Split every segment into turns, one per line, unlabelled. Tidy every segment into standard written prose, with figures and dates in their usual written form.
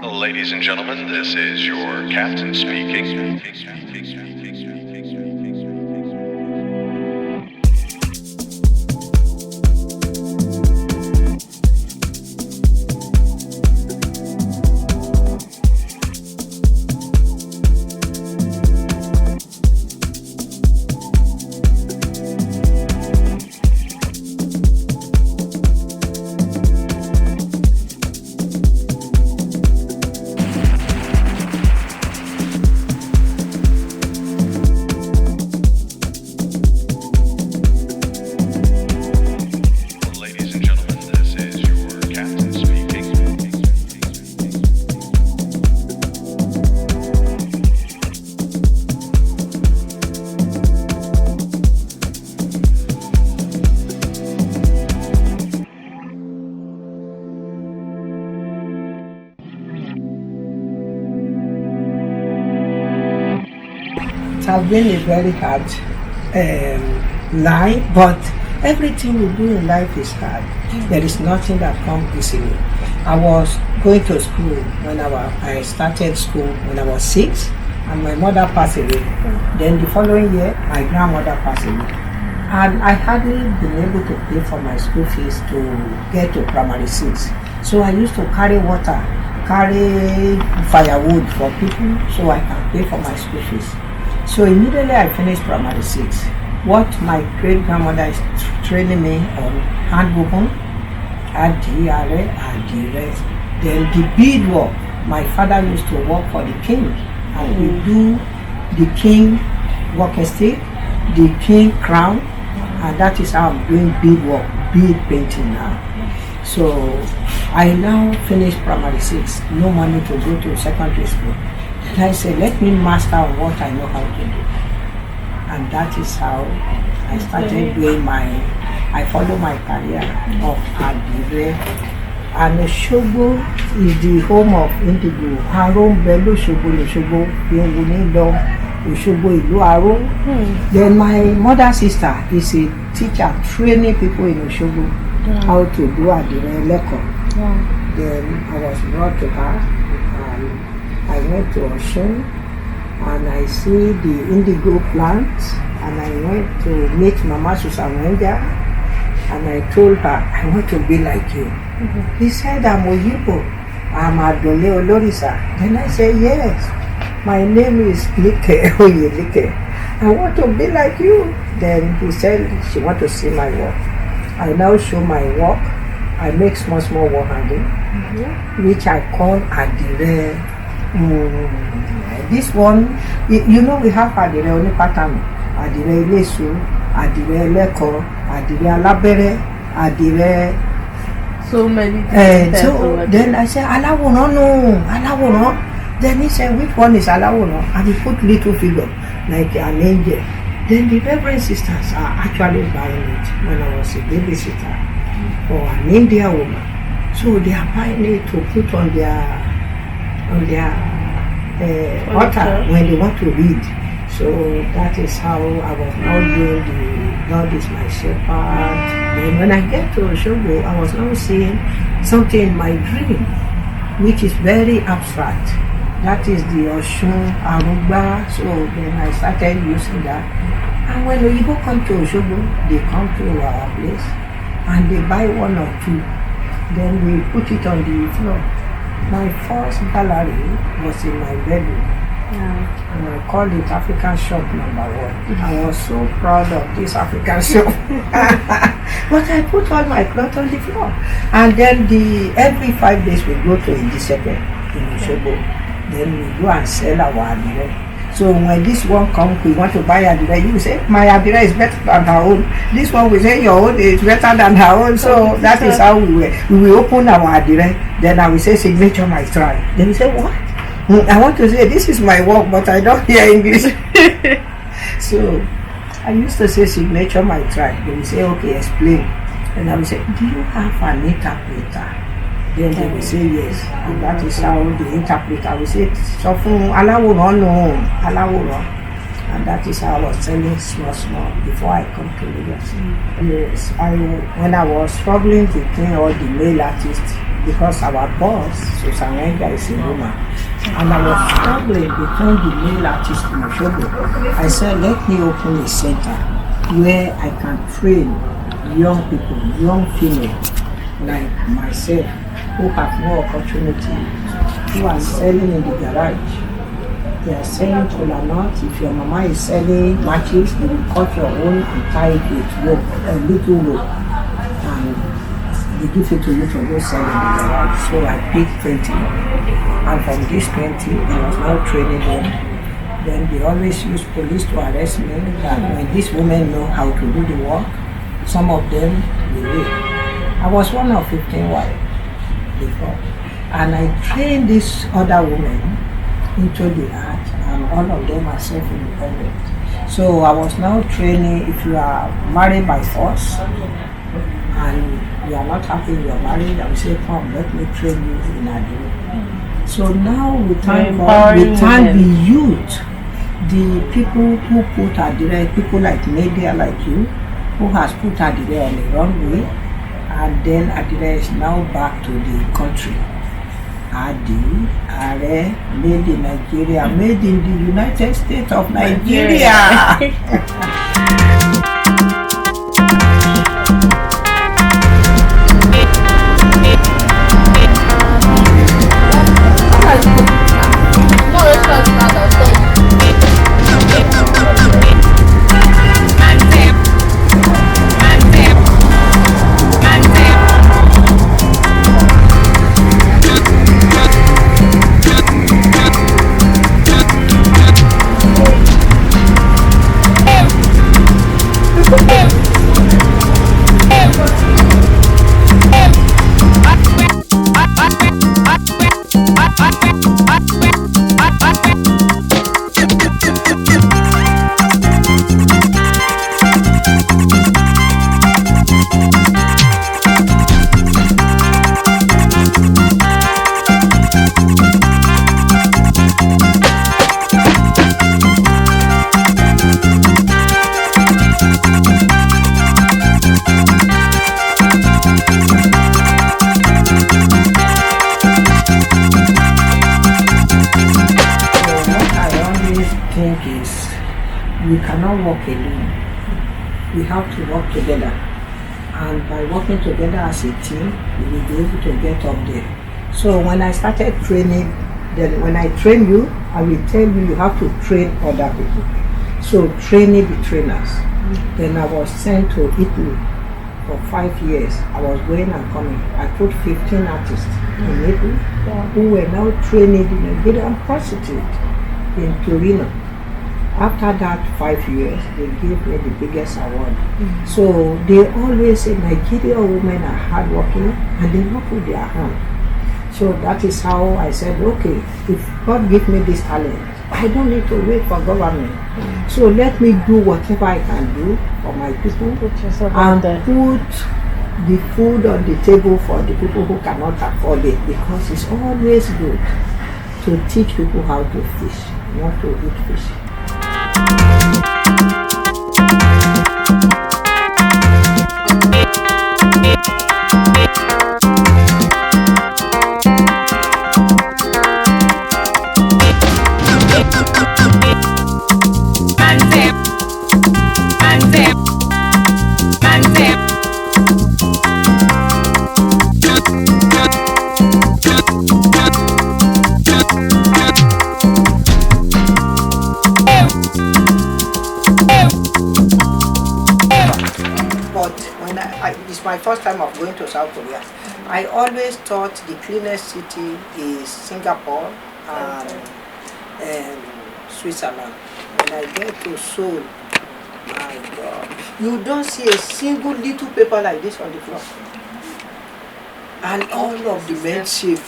Ladies and gentlemen, this is your captain speaking.
It has been a very hard life, but everything we do in life is hard. There is nothing that comes easily. I was going to school when I started school when I was 6, and my mother passed away. Then the following year, my grandmother passed away. And I hardly been able to pay for my school fees to get to primary 6. So I used to carry water, carry firewood for people so I can pay for my school fees. So immediately I finished primary 6. What my great grandmother is training me on hand woven, ART GALLERY, then the beadwork. My father used to work for the king, and we do the king walking stick, the king crown, and that is how I'm doing beadwork, bead painting now. So I now finished primary 6, no money to go to secondary school. And I said, let me master what I know how to do. And that is how I started doing I follow my career of ART GALLERY. And Osogbo is the home of indigo. Aro Bello Osogbo, Osogbo Ilu Aro. Then my mother's sister is a teacher training people in Osogbo how to do ART GALLERY Leko. Then I was brought to her. I went to Osun and I see the indigo plants, and I went to meet Mama Susan Wenga, and I told her, I want to be like you. He said, I'm Oyibo, I'm Adole Olorisa. Then I said, yes, my name is Like Oyelike. I want to be like you. Then he said, she want to see my work. I now show my work. I make small wall hanging, which I call ART GALLERY. This one, you know, we have ART GALLERY only pattern. ART GALLERY Ilesu, ART GALLERY Leko, ART GALLERY Alabere, ART GALLERY.
So many things.
So then I said, Alawono. Then he said, which one is Alawono? And he put little figure, like an angel. Then the Reverend sisters are actually buying it when I was a babysitter for an Indian woman. So they are buying it to put on their altar when they want to read. So that is how I was now doing the God is my shepherd. Then when I get to Osogbo, I was now seeing something in my dream which is very abstract. That is the Osun Arugba. So then I started using that. And when people come to Osogbo, they come to our place and they buy 1 or 2. Then we put it on the floor. My first gallery was in my bedroom. And I called it African Shop number 1. I was so proud of this African shop. But I put all my clothes on the floor. And then every 5 days we go to Idisepe in Osogbo. Then we go and sell our ART GALLERY. So when this one comes, we want to buy ART GALLERY, you say, my ART GALLERY is better than her own. This one will say, your own is better than her own. So that is how we will open our ART GALLERY. Then I will say, signature my try. Then we say, what? I want to say, this is my work, but I don't hear English. So I used to say, signature my try. They will say, okay, explain. And I will say, do you have an interpreter? Then they will say yes, and that is how the interpreter will say, so fun Alaworan no, Alaworan. And that is how I was selling small before I come to Lagos. Yes, when I was struggling between all the male artists, because our boss, Susan Enga, is a woman. And I was struggling between the male artists in Oshogo. I said, let me open a center where I can train young people, young females like myself, who have no opportunity, who are selling in the garage. They are selling cola nuts. If your mama is selling matches, they will cut your own and tie it with rope, a little rope, and they give it to you to go sell in the garage. So I picked 20. And from this 20, I was now training them. Then they always use police to arrest me. That when these women know how to do the work, some of them will leave. I was one of 15 wives before. And I trained these other women into the art, and all of them are self-independent. So I was now training, if you are married by force, and you are not happy you are married, I will say, come, let me train you in Ado. So now we thank God, we thank the youth, the people who put Adire, people like media like you, who has put Adire on the wrong way, and then Adire is now back to the country. Adi, Are, made in Nigeria, made in the United States of Nigeria. We cannot work alone. We have to work together. And by working together as a team, we will be able to get up there. So when I started training, then when I train you, I will tell you you have to train other people. So training the trainers. Then I was sent to Italy for 5 years. I was going and coming. I put 15 artists in Italy who were now training the Nigerian prostitute in Torino. After that 5 years, they gave me the biggest award. So they always say Nigerian women are hardworking and they work with their hand. So that is how I said, okay, if God give me this talent, I don't need to wait for government. So let me do whatever I can do for my people and put the food on the table for the people who cannot afford it, because it's always good to teach people how to fish, not to eat fish. It's my first time of going to South Korea. I always thought the cleanest city is Singapore and Switzerland. When I get to Seoul, my God, you don't see a single little paper like this on the floor. And all of the men shave.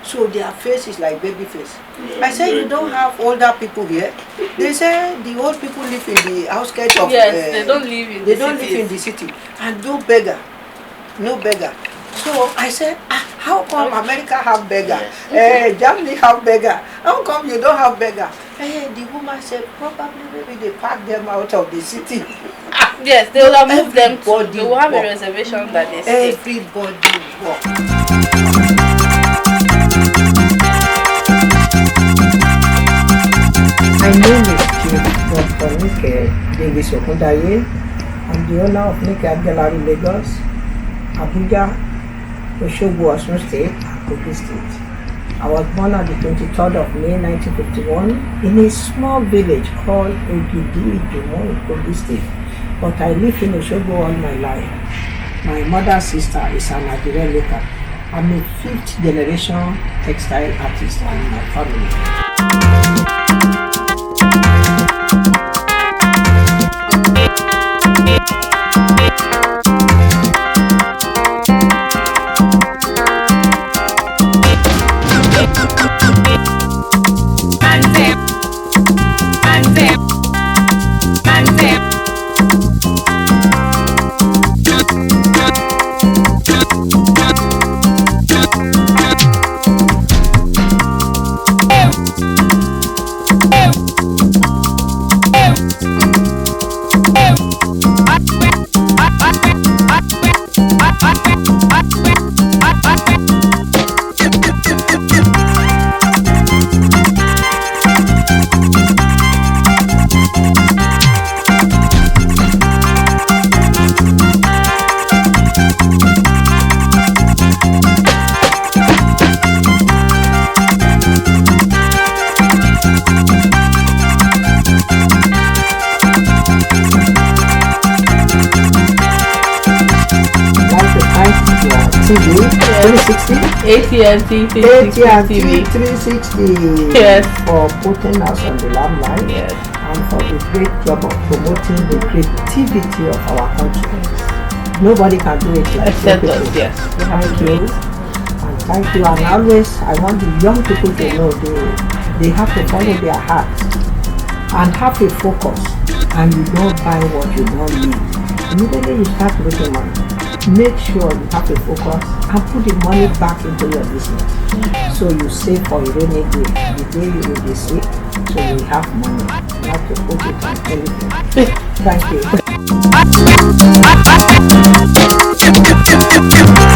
So their face is like baby face. I say, you don't have older people here. They say the old people live in the outskirts of.
Yes, they don't live in.
They don't live in the city, and no beggar, no beggar. So I said, how come America have beggar? Germany have beggar. How come you don't have beggar? The woman said, probably maybe they pack them out of the city.
Yes, they will have moved them. They will have a reservation that they stay.
Everybody walk. Davies Okundaye. I'm the owner of ART Gallery Lagos, Abuja, Oshogbo, Osun State, and Kogi State. I was born on the 23rd of May 1951 in a small village called Okundaye in Kogi State, but I live in Oshogbo all my life. My mother's sister is an Nigerian local. I'm a 5th generation textile artist in my family. TV 360
AT&T
360
Yes.
For putting us on the limelight.
Yes.
And for the great job of promoting the creativity of our country. Nobody can do it like
Except
you
us,
people.
yes.
Thank you. And thank you. And always I want the young people to know they have to follow their heart and have a focus, and you don't buy what you don't need. Immediately you start making money, make sure you have a focus and put the money back into your business. So you save for a rainy day, the day you will be sick, so you have money. You have to put it on everything. Thank you.